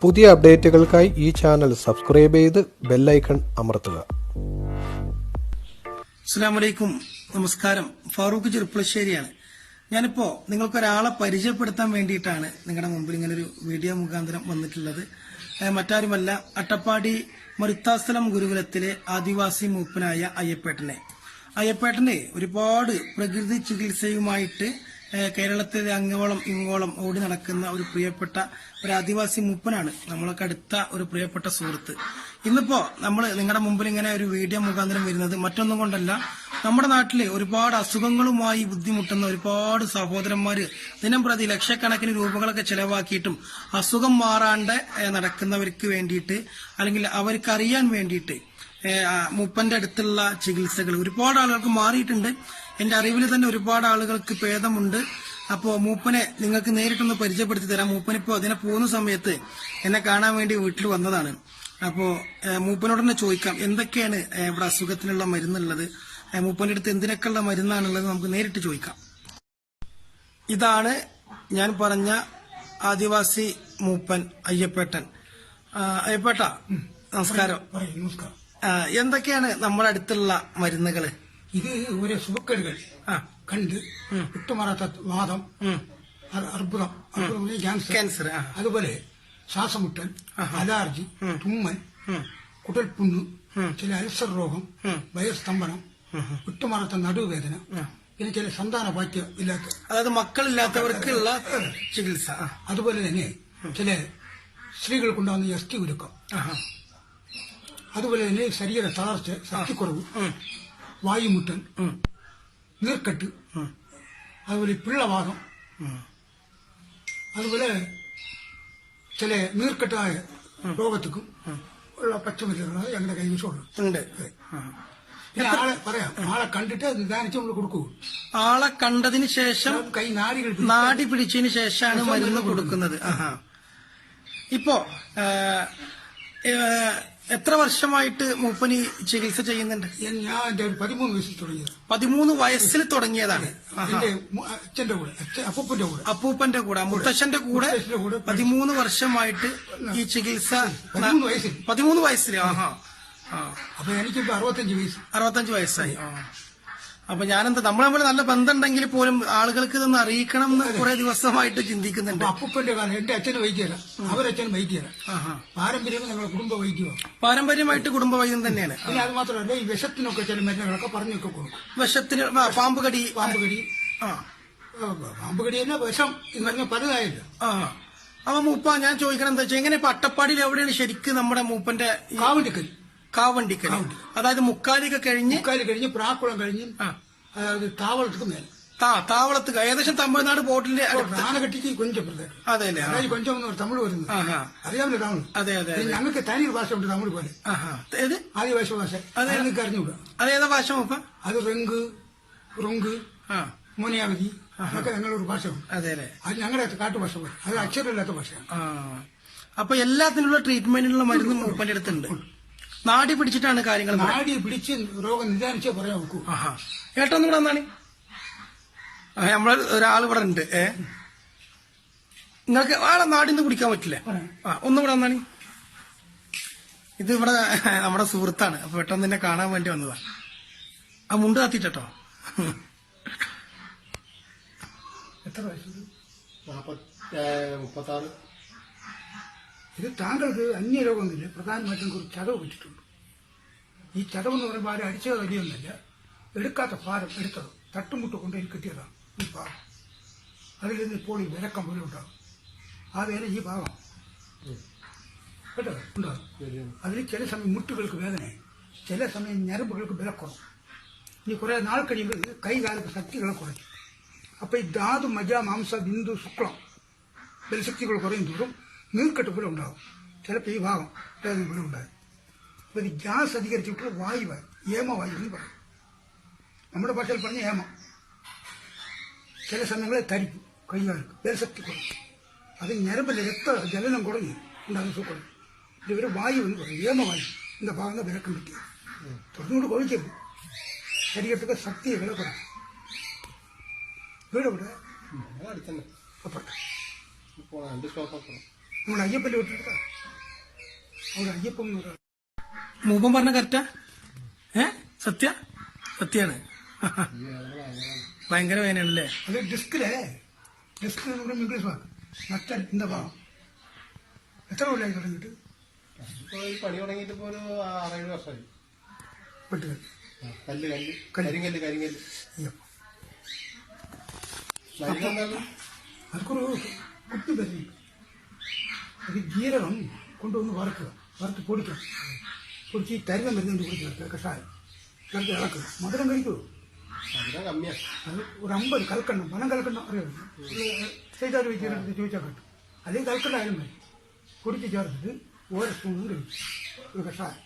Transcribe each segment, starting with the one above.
പുതിയ അപ്ഡേറ്റുകൾക്കായി ഈ channel subscribe ചെയ്ത് ബെല്ലൈക്കൺ അമർത്തുക. അസ്സലാമു അലൈക്കും, നമസ്കാരം. ഫാറൂഖ് ചെറുപ്പളശ്ശേരിയാണ്. ഞാനിപ്പോ നിങ്ങൾക്കൊരാളെ പരിചയപ്പെടുത്താൻ വേണ്ടിയിട്ടാണ് നിങ്ങളുടെ മുമ്പിൽ ഇങ്ങനൊരു വീഡിയോ മുഖാന്തരം വന്നിട്ടുള്ളത്. മറ്റാരുമല്ല, അട്ടപ്പാടി മരുത്താസ്ഥലം ഗുരുകുലത്തിലെ ആദിവാസി മൂപ്പനായ അയ്യപ്പേട്ടനെ ഒരുപാട് പ്രകൃതി ചികിത്സയുമായിട്ട് കേരളത്തിലെ അങ്ങോളം ഇങ്ങോളം ഓടി നടക്കുന്ന ഒരു പ്രിയപ്പെട്ട ഒരു ആദിവാസി മൂപ്പനാണ്, നമ്മളൊക്കെ അടുത്ത ഒരു പ്രിയപ്പെട്ട സുഹൃത്ത്. ഇന്നിപ്പോ നമ്മൾ നിങ്ങളുടെ മുമ്പിൽ ഇങ്ങനെ ഒരു വീഡിയോ മുഖാന്തരം വരുന്നത് മറ്റൊന്നും കൊണ്ടല്ല, നമ്മുടെ നാട്ടിലെ ഒരുപാട് അസുഖങ്ങളുമായി ബുദ്ധിമുട്ടുന്ന ഒരുപാട് സഹോദരന്മാര് ദിനം പ്രതി ലക്ഷക്കണക്കിന് രൂപകളൊക്കെ ചെലവാക്കിയിട്ടും അസുഖം മാറാണ്ട് നടക്കുന്നവർക്ക് വേണ്ടിയിട്ട്, അല്ലെങ്കിൽ അവർക്ക് അറിയാൻ വേണ്ടിയിട്ട് മൂപ്പന്റെ അടുത്തുള്ള ചികിത്സകൾ ഒരുപാട് ആളുകൾക്ക് മാറിയിട്ടുണ്ട്. എന്റെ അറിവിൽ തന്നെ ഒരുപാട് ആളുകൾക്ക് ഭേദമുണ്ട്. അപ്പോ മൂപ്പനെ നിങ്ങൾക്ക് നേരിട്ടൊന്ന് പരിചയപ്പെടുത്തി തരാം. മൂപ്പനിപ്പോ അതിനെ പോകുന്ന സമയത്ത് എന്നെ കാണാൻ വേണ്ടി വീട്ടിൽ വന്നതാണ്. അപ്പോ മൂപ്പനോട് തന്നെ ചോദിക്കാം എന്തൊക്കെയാണ് ഇവിടെ അസുഖത്തിനുള്ള മരുന്നുള്ളത്, മൂപ്പന്റെ അടുത്ത് എന്തിനൊക്കെയുള്ള മരുന്നാണുള്ളത് നമുക്ക് നേരിട്ട് ചോദിക്കാം. ഇതാണ് ഞാൻ പറഞ്ഞ ആദിവാസി മൂപ്പൻ അയ്യപ്പേട്ടൻ. അയ്യപ്പേട്ട, നമസ്കാരം. എന്തൊക്കെയാണ് നമ്മുടെ അടുത്തുള്ള മരുന്നുകള്? ഇത് ഒരു സുഖക്കേടുകൾ കണ്ട് വിട്ടുമാറാത്ത വാദം, അർബുദം, ക്യാൻസർ, അതുപോലെ ശ്വാസമുട്ടൽ, അലർജി, തുമ്മൽ, കുടൽപുണ്ണ്, ചില അൾസർ രോഗം, വയസ്തംഭനം, വിട്ടുമാറാത്ത നടുവേദന, പിന്നെ ചില സന്താന ഭാഗ്യം ഇല്ലാത്ത, അതായത് മക്കളില്ലാത്തവർക്കുള്ള ചികിത്സ. അതുപോലെ തന്നെ ചില സ്ത്രീകൾക്കുണ്ടാകുന്ന അസ്ഥി ഉരുക്കം, അതുപോലെ തന്നെ ശരീര തളർച്ച, ശക്തിക്കുറവ്, വായുമുട്ടൽ, നീർക്കെട്ട്, അതുപോലെ പിള്ളവാദം, അതുപോലെ ചില നീർക്കെട്ടായ രോഗത്തിക്കും ഉള്ള പച്ചമരുന്നുകൾ ഞങ്ങളുടെ കൈവശമുണ്ട്. ആളെ പറയാം, ആളെ കണ്ടിട്ട് നിദാനിച്ച് നമ്മൾ കൊടുക്കൂ. ആളെ കണ്ടതിന് ശേഷം കൈ നാടി പിടിച്ചതിന് ശേഷമാണ് മരുന്ന് കൊടുക്കുന്നത്. ഇപ്പോ എത്ര വർഷമായിട്ട് മൂപ്പനി ചികിത്സ ചെയ്യുന്നുണ്ട്? ഞാൻ 13 വയസ്സിൽ തുടങ്ങിയത്. 13 വയസ്സിൽ തുടങ്ങിയതാണ്. അച്ഛന്റെ കൂടെ, അപ്പൂപ്പന്റെ കൂടെ, മുത്തശ്ശന്റെ കൂടെ 13 വർഷമായിട്ട് ഈ ചികിത്സ. 13 വയസ്സിൽ. അപ്പൊ എനിക്കിപ്പോ 65 വയസ്സായി. അപ്പൊ ഞാനെന്താ, നമ്മൾ തമ്മിൽ നല്ല ബന്ധമുണ്ടെങ്കിൽ പോലും ആളുകൾക്ക് ഇതൊന്ന് അറിയിക്കണം എന്ന് കുറെ ദിവസമായിട്ട് ചിന്തിക്കുന്നുണ്ട്. അപ്പൂപ്പന്റെ കാലം എന്റെ അച്ഛന് വൈദ്യരാ, അവരച്ഛൻ വൈദ്യരാ. പാരമ്പര്യം ഞങ്ങളുടെ കുടുംബ വൈദ്യമാണ്. പാരമ്പര്യമായിട്ട് കുടുംബ വൈദ്യം തന്നെയാണ്. പിന്നെ അത് മാത്രമല്ല, ഈ വിഷത്തിനൊക്കെ ചില മരുന്നുകളൊക്കെ പറഞ്ഞൊക്കെ കൊടുക്കും. വിഷത്തിന് പാമ്പുകടി തന്നെ വിഷം എന്ന് പറഞ്ഞാൽ പലതായല്ലോ. അപ്പൊ മൂപ്പ, ഞാൻ ചോദിക്കണം എന്താ വെച്ചാൽ, എങ്ങനെ ഇപ്പൊ അട്ടപ്പാടിയിൽ എവിടെയാണ് ശരിക്കും നമ്മുടെ മൂപ്പന്റെ കാവണ്ടിക്കൽ, അതായത് മുക്കാലിയൊക്കെ കഴിഞ്ഞ് പ്രാക്കുളം കഴിഞ്ഞ്, അതായത് താവളത്തിന് മേലെ, താവളത്ത് ഏകദേശം തമിഴ്നാട് ബോർഡിന്റെ ആനകെട്ടിക്ക് കൊഞ്ചം. അതെ അല്ലേ? അതായത് കൊഞ്ചം തമിഴ് വരുന്നത് അറിയാമല്ലോ തമിഴ്. അതെ അതെ. ഞങ്ങൾക്ക് തനി ഭാഷ ഉണ്ട് തമിഴ് പോലെ. ആദിവാസി ഭാഷ നിങ്ങൾക്ക് അറിഞ്ഞുകൂടാ. അതേതാ ഭാഷ മൂപ്പ? അത് റെങ്ക്, റുങ്ക്, മോനിയാവതി ഒക്കെ ഞങ്ങളൊരു ഭാഷയുണ്ട്. അതെ അല്ലേ? അത് ഞങ്ങളുടെ കാട്ടുഭാഷ പോലെ, അത് അക്ഷരമില്ലാത്ത ഭാഷയാണ്. അപ്പൊ എല്ലാത്തിനുള്ള ട്രീറ്റ്മെന്റിനുള്ള മരുന്ന് മൂപ്പന്റെ അടുത്തുണ്ട്. നാടി പിടിച്ചിട്ടാണ് കാര്യങ്ങൾ. നാടി പിടിച്ച് രോഗം നിദാനിച്ചേ പറയാൻ നോക്കൂ. ഏട്ടൊന്നും കൂടെ വന്നാണ്. നമ്മളെ ഒരാൾ ഇവിടെ ഉണ്ട്. നിങ്ങൾക്ക് ആളെ നാടിന്ന് പിടിക്കാൻ പറ്റില്ലേ? ഒന്നും കൂടെ വന്നാണ്. ഇത് ഇവിടെ നമ്മുടെ സുഹൃത്താണ്. അപ്പൊ പെട്ടെന്ന് തന്നെ കാണാൻ വേണ്ടി വന്നതാ. ആ മുണ്ട് കത്തിട്ടോ. എത്ര വയസ്സ്? 36. ഇത് താങ്കൾക്ക് അന്യരോഗമൊന്നുമില്ല. പ്രധാനമായിട്ടും കുറച്ച് ചതവ് പറ്റിയിട്ടുണ്ട്. ഈ ചതവെന്ന് പറയുമ്പോൾ ആരും അടിച്ചത് വലിയൊന്നുമില്ല, എടുക്കാത്ത ഭാരം എടുത്തത് തട്ടുമുട്ട് കൊണ്ട് എനിക്ക് കിട്ടിയതാണ് ഈ ഭാഗം. അതിൽ നിന്ന് ഇപ്പോൾ ഈ വിലക്കം പോലെ ഉണ്ടാകും. ആ വേല ഈ ഭാഗം കേട്ടോ ഉണ്ടാകും. അതിൽ ചില സമയം മുട്ടുകൾക്ക് വേദനയായി, ചില സമയം ഞരമ്പുകൾക്ക് വിലക്കുറവും. ഇനി കുറെ നാൾ കഴിയുമ്പോൾ കൈകാലത്ത് ശക്തികളെ കുറയ്ക്കും. അപ്പൊ ഈ ധാതു, മജ, മാംസ, ബിന്ദു, ശുക്ലം ബലശക്തികൾ കുറയും തോറും നീർക്കെട്ട് പോലെ ഉണ്ടാകും. ചിലപ്പോൾ ഈ ഭാഗം വേദന പോലെ ഉണ്ടാകും. അപ്പൊ ഇത് ഗ്യാസ് അധികരിച്ചിട്ട് വായുവായി, ഏമവായു എന്ന് പറയും. നമ്മുടെ ഭാഷയിൽ പറഞ്ഞ ഏമം. ചില സമയങ്ങളിൽ തരിക്കും, കൈകാലത്ത് ബലശക്തി കുറയും. അത് ഞരമ്പിലെ ജലനം കുറഞ്ഞു ഉണ്ടാകുന്ന സുഖം. ഇതൊരു വായു എന്ന് പറയും, ഏമവായു. இந்த ഭാഗം വിലക്കം കിട്ടിയത് തുറന്നുകൊണ്ട് കൊഴിക്കരുത്. ശരീരത്തൊക്കെ ശക്തികളെ കുറയും. വീട് ഇവിടെ അപ്പുറത്ത് നമ്മൾ അയ്യപ്പൻ്റെ വീട്ടിലെടുത്താ അവിടെ അയ്യപ്പം എന്ന് ഒരാൾ. മൂപ്പൻ പറഞ്ഞ കറക്റ്റാ? സത്യാണ്. ഭയങ്കര വേദനയാണല്ലേ? അത് ഡിസ്കില് നമ്മുടെ ഇംഗ്ലീഷ് വാക്ക് നട്ടൽ എന്താ ഭാഗം. എത്ര കൊല്ലായി തുടങ്ങിയിട്ട്? പണി തുടങ്ങിയിട്ട് ഇപ്പൊ ഒരു 6-7 വർഷമായി. പെട്ടുകൾ കരിങ്കല്ല് അതൊരു കുട്ടി വരുന്നുണ്ട്. അത് ജീരകം കൊണ്ടുവന്ന് വറുത്ത് പൊടിക്കണം. പൊടിച്ച് ഈ തരുന്ന മരുന്നുകൊണ്ട് കുടിക്കുക. കഷായം ചേർത്ത് ഇളക്കുക. മധുരം കഴിക്കുമോ? അത് ഒരു 50 കൽക്കണ്ണം, പണം കൽക്കണ്ണം അറിയാം. ചെയ്താൽ വെച്ചിട്ട് ചോദിച്ചാൽ കിട്ടും. അല്ലെങ്കിൽ കൽക്കണ്ണം ആയാലും മതി. പൊടിച്ച് ചേർത്തിട്ട് ഓരോ സ്പൂണും കഴിക്കും. ഒരു കഷായം.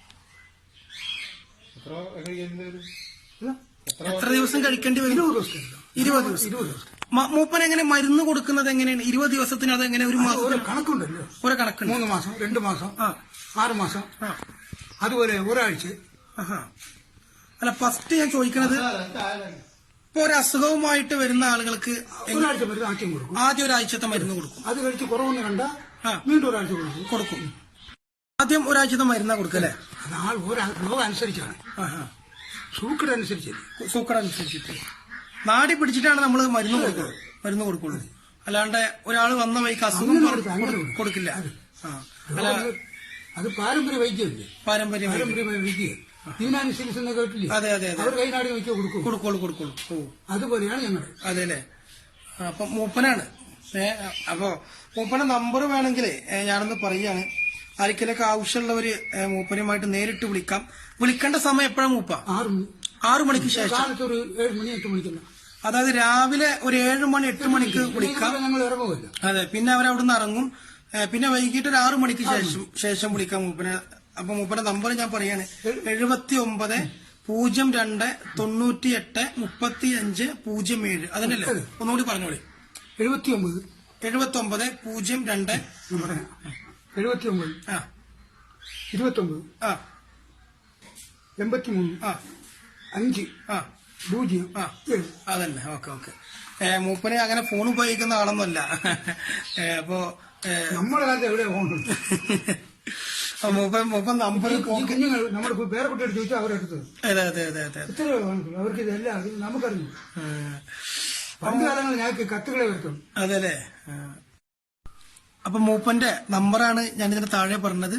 എത്ര ദിവസം കഴിക്കേണ്ടി വരും? 20 ദിവസം. മൂപ്പൻ എങ്ങനെ മരുന്ന് കൊടുക്കുന്നത് എങ്ങനെയാണ്? 20 ദിവസത്തിന് അത് എങ്ങനെ? ഒരു മാസം ഒരു കണക്കുണ്ടല്ലോ. ഒരു കണക്കുണ്ട്. 3 മാസം, 2 മാസം, 6 മാസം, അതുപോലെ ഒരാഴ്ച. അല്ല, ഫസ്റ്റ് ഞാൻ ചോദിക്കുന്നത്, ഇപ്പൊ ഒരു അസുഖവുമായിട്ട് വരുന്ന ആളുകൾക്ക് ഒരാഴ്ച മരുന്ന് ആദ്യം കൊടുക്കും. ആദ്യം ഒരാഴ്ചത്തെ മരുന്ന് കൊടുക്കും. അത് കഴിച്ച് കുറവൊന്നും കണ്ട വീണ്ടും ഒരാഴ്ച കൊടുക്കും. ആദ്യം ഒരാഴ്ചത്തെ മരുന്നാ കൊടുക്കല്ലേ? അത് രോഗം അനുസരിച്ചാണ്, സൂക്കടനുസരിച്ചിട്ട് നാടി പിടിച്ചിട്ടാണ് നമ്മൾ മരുന്ന് കൊടുക്കുള്ളൂ. അല്ലാണ്ട് ഒരാൾ വന്ന വഴിക്ക് അസുഖം കൊടുക്കില്ല. അല്ല, അത് പാരമ്പര്യ വൈദ്യമല്ലേ? പാരമ്പര്യ വൈദ്യം. യുനാനി ചികിത്സ കേട്ടില്ലേ? അതെ. അവർ കൈനാടി വയ്ക്കുക കൊടുക്കുള്ളൂ. അതുപോലെയാണ് ഞങ്ങൾ. അതെ അല്ലേ? അപ്പൊ മൂപ്പനാണ്. അപ്പൊ മൂപ്പന നമ്പർ വേണമെങ്കിൽ ഞാനൊന്ന് പറയാണ്. ആർക്കെങ്കിലൊക്കെ ആവശ്യമുള്ളവര് മൂപ്പനുമായിട്ട് നേരിട്ട് വിളിക്കാം. വിളിക്കേണ്ട സമയം എപ്പോഴാണ് മൂപ്പ? 6 മണിക്ക് ശേഷം. ഒരു 7 മണി 8 മണിക്ക്. അതായത് രാവിലെ ഒരു 7 മണി 8 മണിക്ക് വിളിക്കാം. ഞങ്ങൾ ഇറങ്ങുമല്ലോ. അതെ, പിന്നെ അവരവിടുന്ന് ഇറങ്ങും. പിന്നെ വൈകിട്ട് ഒരു 6 മണിക്ക് ശേഷം വിളിക്കാം മൂപ്പനെ. അപ്പൊ മൂപ്പന്റെ നമ്പർ ഞാൻ പറയാണ്: 79 02 98 35 07. അതിനല്ലേ? ഒന്നുകൂടി പറഞ്ഞോളി. 79 02 79 29 83 5 0 7. അതന്നെ. ഓക്കെ. മൂപ്പനെ അങ്ങനെ ഫോൺ ഉപയോഗിക്കുന്ന ആളൊന്നുമല്ല. അപ്പോ നമ്മുടെ കാലത്ത് എവിടെയാ പോകുന്നുണ്ട്? മൂപ്പൻ നമ്പർ കുഞ്ഞുങ്ങൾ നമ്മുടെ വേറെ കുട്ടിയോട് ചോദിച്ചാൽ അവരെടുത്തത്. അതെ. ഇത്രയോ അവർക്ക് ഇതെല്ലാം നമുക്കറിഞ്ഞു. പണ്ട് കാലങ്ങളിൽ ഞങ്ങൾക്ക് കത്തുകളെ വരുത്തും. അതെല്ലേ? അപ്പൊ മൂപ്പന്റെ നമ്പറാണ് ഞാൻ ഇതിന്റെ താഴെ പറഞ്ഞത്.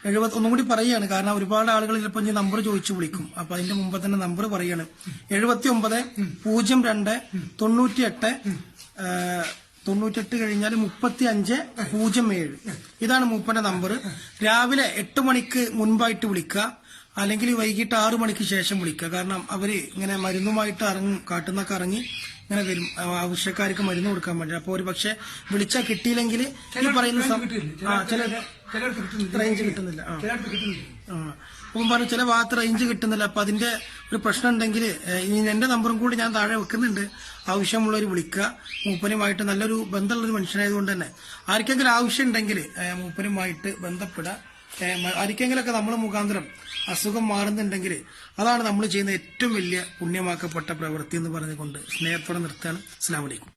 70. ഒന്നും കൂടി പറയാണ്, കാരണം ഒരുപാട് ആളുകൾ ചിലപ്പോൾ ഈ നമ്പർ ചോദിച്ചു വിളിക്കും. അപ്പൊ അതിന്റെ മുമ്പ് തന്നെ നമ്പർ പറയാണ്: 79 02 98 98 കഴിഞ്ഞാൽ 35 07. ഇതാണ് മൂപ്പന്റെ നമ്പർ. രാവിലെ 8 മണിക്ക് മുൻപായിട്ട് വിളിക്കുക, അല്ലെങ്കിൽ വൈകിട്ട് 6 മണിക്ക് ശേഷം വിളിക്കുക. കാരണം അവര് ഇങ്ങനെ മരുന്നുമായിട്ട് ഇറങ്ങും, കാട്ടുന്നൊക്കെ ഇറങ്ങി ഇങ്ങനെ വരും ആവശ്യക്കാർക്ക് മരുന്ന് കൊടുക്കാൻ വേണ്ടി. അപ്പൊ ഒരു പക്ഷെ വിളിച്ചാൽ കിട്ടിയില്ലെങ്കിൽ ഈ പറയുന്ന റേഞ്ച് കിട്ടുന്നില്ല. അപ്പം പറഞ്ഞു ചില ഭാഗത്ത് റേഞ്ച് കിട്ടുന്നില്ല. അപ്പൊ അതിന്റെ ഒരു പ്രശ്നം ഉണ്ടെങ്കിൽ ഇനി എന്റെ നമ്പറും കൂടി ഞാൻ താഴെ വെക്കുന്നുണ്ട്. ആവശ്യമുള്ളവർ വിളിക്കുക. മൂപ്പനുമായിട്ട് നല്ലൊരു ബന്ധമുള്ളൊരു മനുഷ്യനായതുകൊണ്ട് തന്നെ ആർക്കെങ്കിലും ആവശ്യം ഉണ്ടെങ്കിൽ മൂപ്പനുമായിട്ട് ബന്ധപ്പെടുക. ആർക്കെങ്കിലൊക്കെ നമ്മൾ മുഖാന്തരം അസുഖം മാറുന്നുണ്ടെങ്കിൽ അതാണ് നമ്മൾ ചെയ്യുന്ന ഏറ്റവും വലിയ പുണ്യമാക്കപ്പെട്ട പ്രവൃത്തി എന്ന് പറഞ്ഞുകൊണ്ട് സ്നേഹത്തോടെ നിർത്തുകയാണ്. അസ്സലാമു അലൈക്കും.